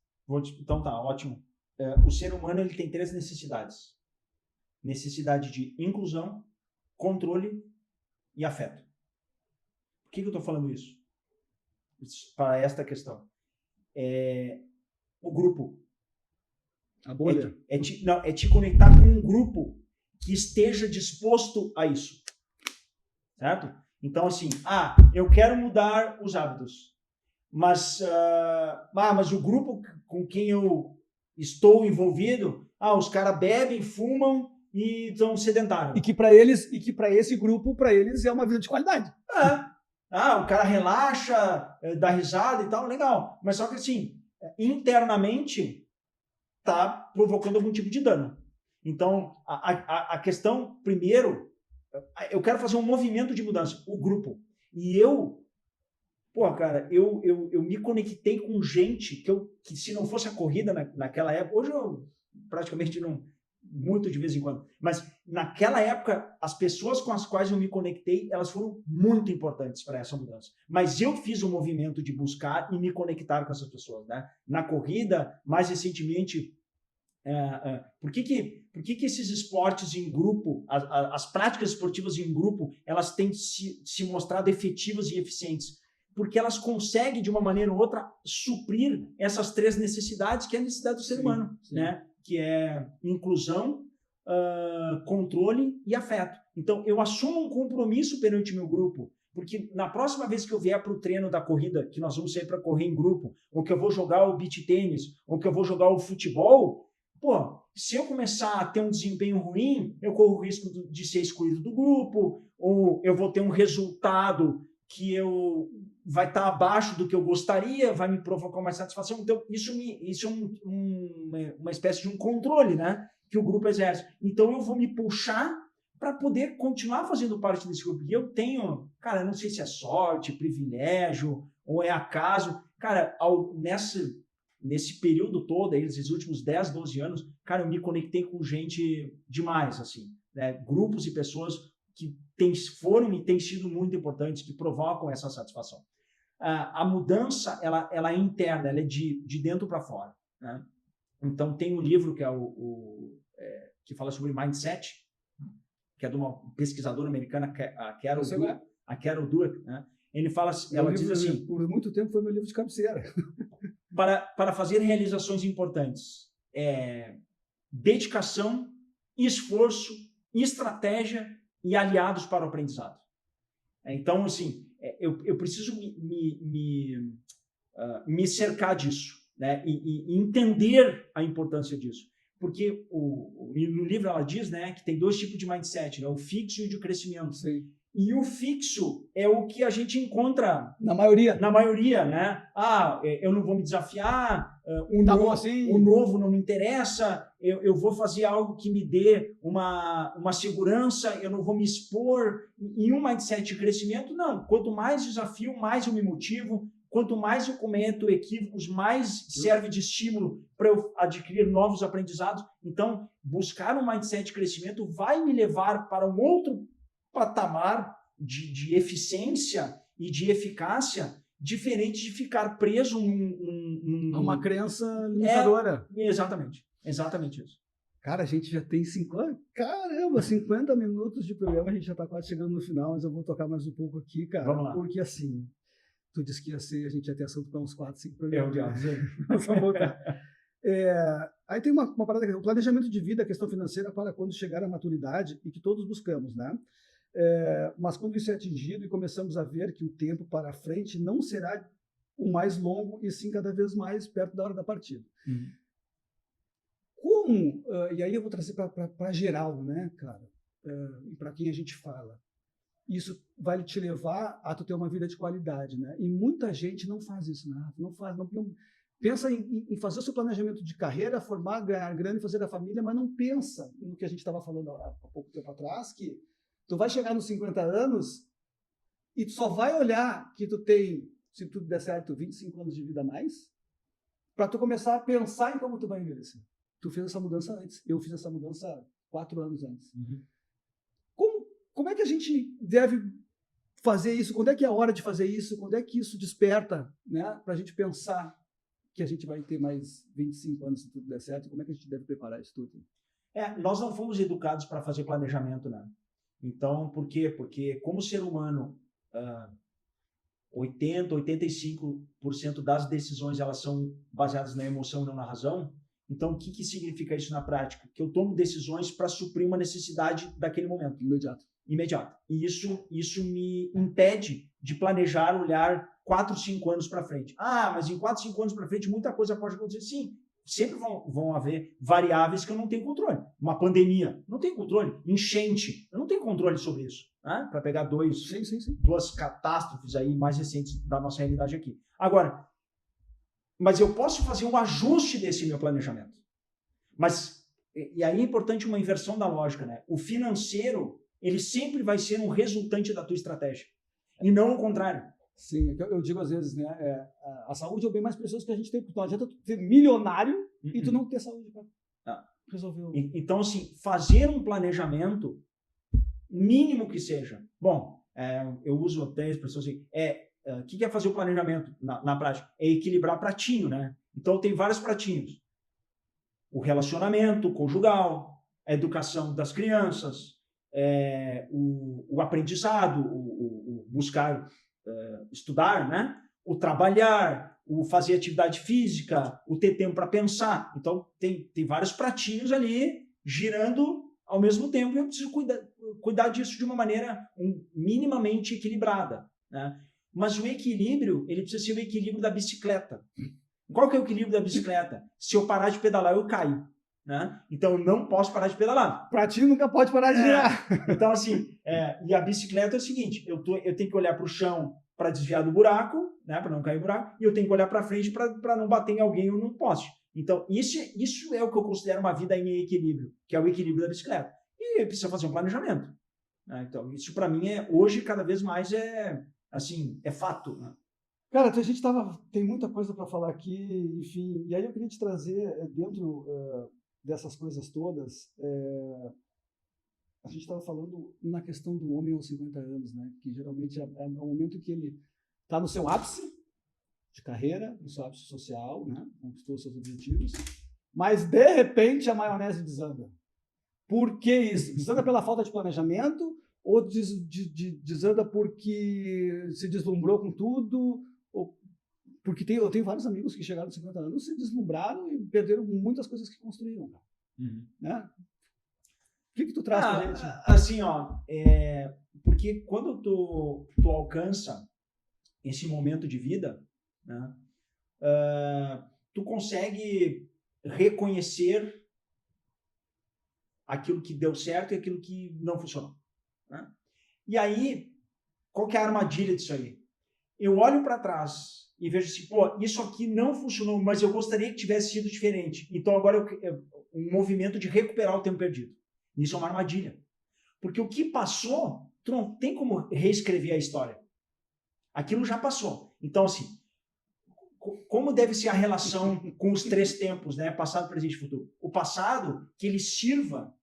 Então tá, ótimo. O ser humano ele tem 3 necessidades. Necessidade de inclusão, controle e afeto. que eu estou falando isso? Para esta questão. O grupo. A bolha. É te conectar com um grupo que esteja disposto a isso. Certo? Então, assim, eu quero mudar os hábitos, mas o grupo com quem eu estou envolvido, os caras bebem, fumam e estão sedentários. E que para esse grupo, para eles, é uma vida de qualidade. O cara relaxa, dá risada e tal, legal. Mas só que, assim, internamente está provocando algum tipo de dano. Então, a questão, primeiro, eu quero fazer um movimento de mudança, o grupo. E eu me conectei com gente que se não fosse a corrida naquela época, hoje eu praticamente não, muito de vez em quando, mas naquela época, as pessoas com as quais eu me conectei, elas foram muito importantes para essa mudança. Mas eu fiz um movimento de buscar e me conectar com essas pessoas, né? Na corrida, mais recentemente, por que esses esportes em grupo, as práticas esportivas em grupo, elas têm se mostrado efetivas e eficientes? Porque elas conseguem, de uma maneira ou outra, suprir essas três necessidades, que é a necessidade do ser humano, né? Que é inclusão, controle e afeto. Então, eu assumo um compromisso perante o meu grupo, porque na próxima vez que eu vier para o treino da corrida, que nós vamos sair para correr em grupo, ou que eu vou jogar o beach tênis, ou que eu vou jogar o futebol, se eu começar a ter um desempenho ruim, eu corro o risco de ser excluído do grupo, ou eu vou ter um resultado que vai estar abaixo do que eu gostaria, vai me provocar uma satisfação. Então, isso é uma espécie de um controle, né, que o grupo exerce. Então, eu vou me puxar para poder continuar fazendo parte desse grupo. E eu tenho, cara, não sei se é sorte, privilégio, ou é acaso. Cara, nesse período todo, esses últimos 10, 12 anos, cara, eu me conectei com gente demais, assim, né? Grupos e pessoas que foram e têm sido muito importantes, que provocam essa satisfação. A mudança, ela é interna, ela é de dentro para fora, né? Então, tem um livro que que fala sobre mindset, que é de uma pesquisadora americana, a Carol Dweck, né? Ela diz assim... Por muito tempo foi meu livro de cabeceira. Para fazer realizações importantes, dedicação, esforço, estratégia e aliados para o aprendizado. Então, assim, eu preciso me cercar disso, né? E entender a importância disso. Porque no livro ela diz, né, que tem 2 tipos de mindset, né? O fixo e o de crescimento. Sim. E o fixo é o que a gente encontra na maioria, né? Eu não vou me desafiar, o novo não me interessa, eu vou fazer algo que me dê uma segurança, eu não vou me expor. Em um mindset de crescimento, não. Quanto mais desafio, mais eu me motivo. Quanto mais eu cometo equívocos, mais serve de estímulo para eu adquirir novos aprendizados. Então, buscar um mindset de crescimento vai me levar para um outro patamar de eficiência e de eficácia, diferente de ficar preso a uma crença limitadora. Exatamente isso. Cara, a gente já tem 50 minutos de programa, a gente já está quase chegando no final, mas eu vou tocar mais um pouco aqui, cara. Vamos lá. Porque assim, tu disse que a gente ia ter assunto para uns 4, 5 programas. Aí tem uma parada que é o planejamento de vida, a questão financeira para quando chegar à maturidade e que todos buscamos, né? Mas quando isso é atingido e começamos a ver que o tempo para frente não será o mais longo e sim cada vez mais perto da hora da partida. Como, e aí eu vou trazer para geral, né, cara, e para quem a gente fala, isso vai te levar a tu ter uma vida de qualidade, né? E muita gente não faz isso, né? Não pensa em fazer o seu planejamento de carreira, formar, ganhar grana e fazer da família, mas não pensa no que a gente estava falando há pouco tempo atrás, que tu vai chegar nos 50 anos e tu só vai olhar que tu tem, se tudo der certo, 25 anos de vida a mais, para tu começar a pensar em como tu vai envelhecer. Tu fez essa mudança antes. Eu fiz essa mudança 4 anos antes. Uhum. Como é que a gente deve fazer isso? Quando é que é a hora de fazer isso? Quando é que isso desperta, né, para a gente pensar que a gente vai ter mais 25 anos se tudo der certo? Como é que a gente deve preparar isso tudo? Nós não fomos educados para fazer planejamento, né? Então, por quê? Porque como ser humano, 85% das decisões elas são baseadas na emoção e não na razão. Então, o que significa isso na prática? Que eu tomo decisões para suprir uma necessidade daquele momento. Imediato. E isso me impede de planejar, olhar 4, 5 anos para frente. Ah, mas em 4, 5 anos para frente muita coisa pode acontecer. Sim, sempre vão haver variáveis que eu não tenho controle. Uma pandemia, não tenho controle. Enchente, eu não tenho controle sobre isso. Né? Para pegar duas catástrofes aí mais recentes da nossa realidade aqui. Agora, mas eu posso fazer um ajuste desse meu planejamento. E aí é importante uma inversão da lógica, né? O financeiro, ele sempre vai ser um resultante da tua estratégia. E não o contrário. Sim, eu digo às vezes, né? A saúde é o bem mais precioso que a gente tem. Não adianta tu ser milionário e tu não ter saúde para resolver. Então, assim, fazer um planejamento, mínimo que seja. Bom, eu uso até a expressão assim, o que é fazer o planejamento na prática? É equilibrar pratinho, né? Então, tem vários pratinhos. O relacionamento conjugal, a educação das crianças, o aprendizado, o buscar estudar, né? O trabalhar, o fazer atividade física, o ter tempo para pensar. Então, tem vários pratinhos ali girando ao mesmo tempo e eu preciso cuidar disso de uma maneira minimamente equilibrada, né? Mas o equilíbrio, ele precisa ser o equilíbrio da bicicleta. Qual que é o equilíbrio da bicicleta? Se eu parar de pedalar, eu caio. Né? Então, eu não posso parar de pedalar. O pratinho nunca pode parar de girar. Então, assim, e a bicicleta é o seguinte, eu tenho que olhar para o chão para desviar do buraco, né, para não cair no buraco, e eu tenho que olhar para frente para não bater em alguém ou num poste. Então, isso é o que eu considero uma vida em equilíbrio, que é o equilíbrio da bicicleta. E precisa fazer um planejamento. Né? Então, isso para mim hoje, cada vez mais é fato. Né? Cara, tem muita coisa para falar aqui, enfim, e aí eu queria te trazer dentro dessas coisas todas, a gente estava falando na questão do homem aos 50 anos, né? Que geralmente é o momento que ele está no seu ápice de carreira, no seu ápice social, né? Conquistou seus objetivos, mas de repente a maionese desanda. Por que isso? Desanda pela falta de planejamento ou desanda porque se deslumbrou com tudo? Porque eu tenho vários amigos que chegaram aos 50 anos, se deslumbraram e perderam muitas coisas que construíram. Né? O que tu traz pra gente? Assim, porque quando tu alcança esse momento de vida, né, tu consegue reconhecer aquilo que deu certo e aquilo que não funcionou. Né? E aí, qual que é a armadilha disso aí? Eu olho para trás e vejo assim, isso aqui não funcionou, mas eu gostaria que tivesse sido diferente. Então agora um movimento de recuperar o tempo perdido. Isso é uma armadilha. Porque o que passou, tu não tem como reescrever a história. Aquilo já passou. Então, assim, como deve ser a relação com os 3 tempos, né? Passado, presente e futuro? O passado, que ele sirva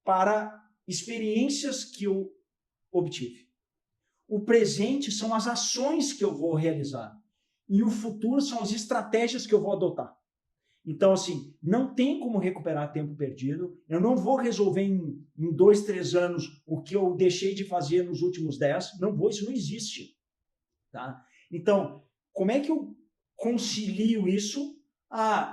para experiências que eu obtive. O presente são as ações que eu vou realizar. E o futuro são as estratégias que eu vou adotar. Então, assim, não tem como recuperar tempo perdido. Eu não vou resolver em 2, 3 anos o que eu deixei de fazer nos últimos 10. Não vou, isso não existe. Tá? Então, como é que eu concilio isso?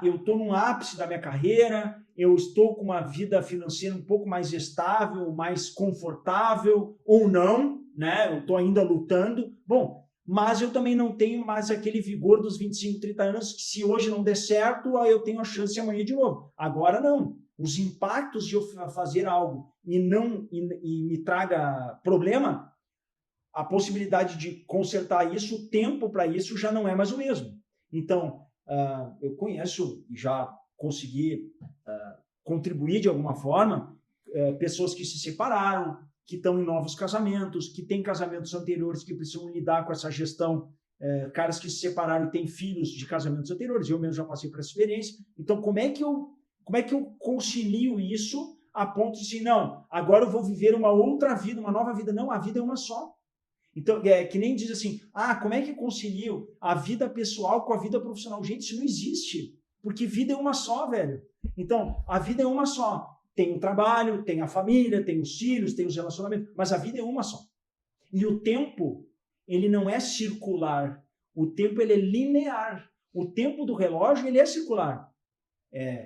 Eu estou no ápice da minha carreira, eu estou com uma vida financeira um pouco mais estável, mais confortável, ou não, né? Eu estou ainda lutando. Bom, mas eu também não tenho mais aquele vigor dos 25, 30 anos, que se hoje não der certo, eu tenho a chance amanhã de novo. Agora não. Os impactos de eu fazer algo e me traga problema, a possibilidade de consertar isso, o tempo para isso já não é mais o mesmo. Então, eu conheço e já consegui contribuir de alguma forma pessoas que se separaram, que estão em novos casamentos, que têm casamentos anteriores que precisam lidar com essa gestão, caras que se separaram e têm filhos de casamentos anteriores, eu mesmo já passei por essa experiência. Então, como é que eu concilio isso a ponto de dizer, não, agora eu vou viver uma outra vida, uma nova vida? Não, a vida é uma só. Então, que nem diz assim, como é que eu concilio a vida pessoal com a vida profissional? Gente, isso não existe, porque vida é uma só, velho. Então, a vida é uma só. Tem o trabalho, tem a família, tem os filhos, tem os relacionamentos, mas a vida é uma só. E o tempo, ele não é circular. O tempo, ele é linear. O tempo do relógio, ele é circular.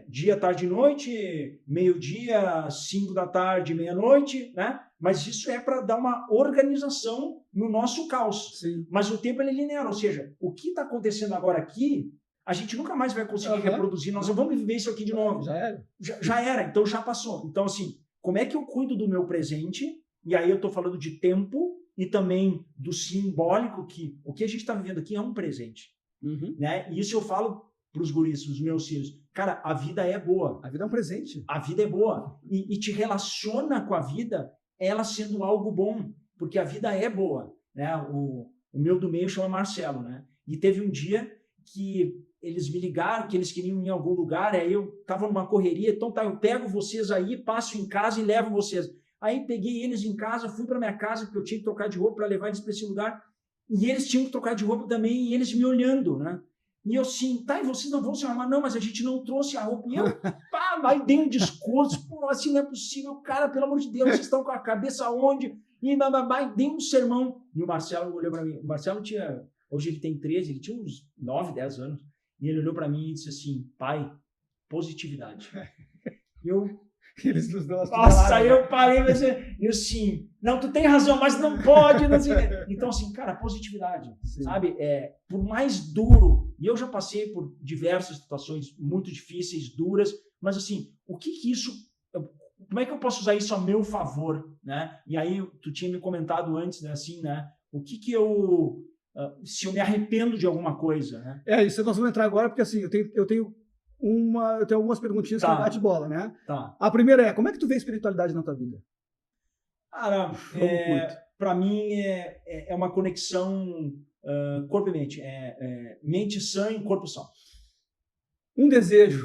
Dia, tarde e noite, meio-dia, 5 da tarde, meia-noite, né? Mas isso é para dar uma organização no nosso caos. Sim. Mas o tempo, ele é linear. Ou seja, o que está acontecendo agora aqui, a gente nunca mais vai conseguir reproduzir. Nós não vamos viver isso aqui de novo. Já era. Já era, então já passou. Então, assim, como é que eu cuido do meu presente? E aí eu estou falando de tempo e também do simbólico, que o que a gente está vivendo aqui é um presente. Né? E isso eu falo para os guris, os meus filhos. Cara, a vida é boa. A vida é um presente. A vida é boa. E te relaciona com a vida, ela sendo algo bom. Porque a vida é boa. Né? O meu do meio chama Marcelo. Né? E teve um dia que eles me ligaram, que eles queriam ir em algum lugar, aí eu estava numa correria, então tá, eu pego vocês aí, passo em casa e levo vocês. Aí peguei eles em casa, fui para minha casa, porque eu tinha que trocar de roupa para levar eles para esse lugar, e eles tinham que trocar de roupa também, e eles me olhando, né? E eu assim, tá, e vocês não vão se arrumar? Não, mas a gente não trouxe a roupa. E eu, aí dei um discurso, pô, assim não é possível, cara, pelo amor de Deus, vocês estão com a cabeça onde? E dei um sermão. E o Marcelo olhou para mim, o Marcelo tinha, hoje ele tem 13, ele tinha uns 9, 10 anos, e ele olhou para mim e disse assim, pai, positividade. Eles nos dão as nossa, aí eu parei e pensei, eu assim, não, tu tem razão, mas não pode. Não sei. Então, assim, cara, positividade, sim. Sabe? Por mais duro, e eu já passei por diversas situações muito difíceis, duras, mas assim, o que isso, como é que eu posso usar isso a meu favor, né? E aí, tu tinha me comentado antes, né, assim, né, o que eu, se eu me arrependo de alguma coisa, né? Isso nós vamos entrar agora, porque assim, eu tenho algumas perguntinhas que bate bola, né? Tá. A primeira é, como é que tu vê a espiritualidade na tua vida? Cara, para mim é uma conexão corpo e mente. Mente sã e corpo são. Um desejo.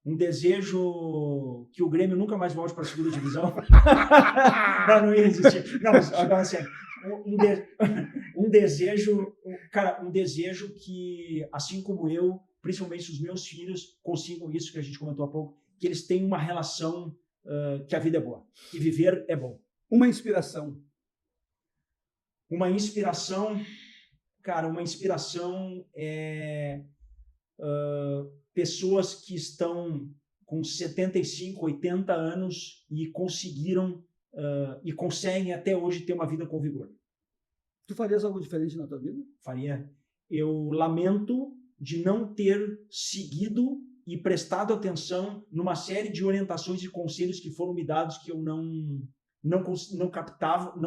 Um desejo que o Grêmio nunca mais volte para a segunda divisão. Não ia existir. Não, mas agora assim, um desejo, cara, um desejo que, assim como eu, principalmente os meus filhos, consigam isso que a gente comentou há pouco, que eles tenham uma relação que a vida é boa, que viver é bom. Uma inspiração. Uma inspiração, cara, uma inspiração é pessoas que estão com 75, 80 anos e conseguiram e conseguem até hoje ter uma vida com vigor. Tu farias algo diferente na tua vida? Faria. Eu lamento de não ter seguido e prestado atenção numa série de orientações e conselhos que foram me dados que eu não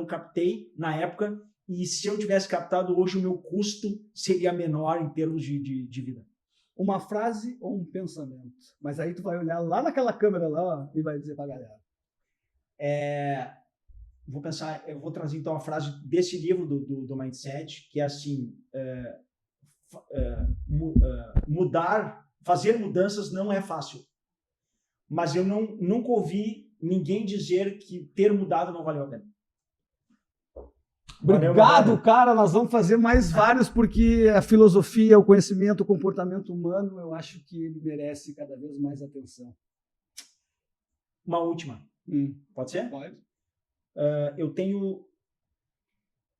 captei na época, e se eu tivesse captado hoje, o meu custo seria menor em termos de vida. Uma frase ou um pensamento? Mas aí tu vai olhar lá naquela câmera lá e vai dizer pra galera. Eu vou trazer então a frase desse livro do Mindset, que é assim, fazer mudanças não é fácil. Mas eu nunca ouvi ninguém dizer que ter mudado não valeu a pena. Obrigado, cara. Nós vamos fazer mais vários, porque a filosofia, o conhecimento, o comportamento humano, eu acho que ele merece cada vez mais atenção. Uma última. Pode ser? Pode. Eu tenho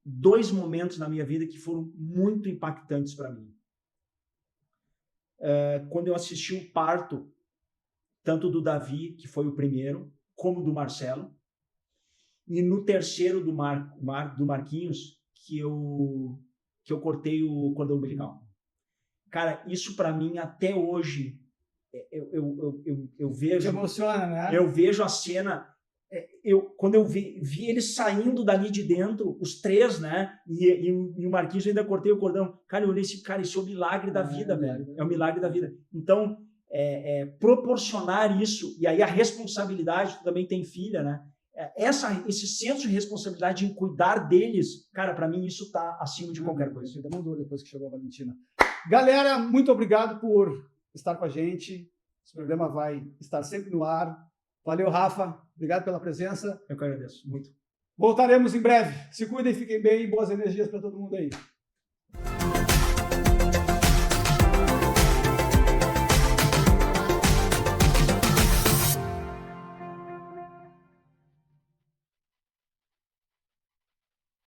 2 momentos na minha vida que foram muito impactantes para mim. Quando eu assisti o parto, tanto do Davi, que foi o primeiro, como do Marcelo, e no terceiro do Marquinhos, que eu cortei o cordão umbilical. Cara, isso para mim até hoje eu vejo. Te emociona, né? Eu vejo a cena. Quando eu vi eles saindo dali de dentro, os 3, né? E o Marquinhos, eu ainda cortei o cordão. Cara, eu olhei esse cara, isso é o milagre da vida, velho. É o milagre da vida. Então, proporcionar isso, e aí a responsabilidade, tu também tem filha, né? Esse senso de responsabilidade em cuidar deles, cara, para mim isso tá acima de qualquer coisa. Você mandou depois que chegou a Valentina. Galera, muito obrigado por estar com a gente. Esse programa vai estar sempre no ar. Valeu, Rafa. Obrigado pela presença. Eu que agradeço muito. Voltaremos em breve. Se cuidem, fiquem bem. Boas energias para todo mundo aí.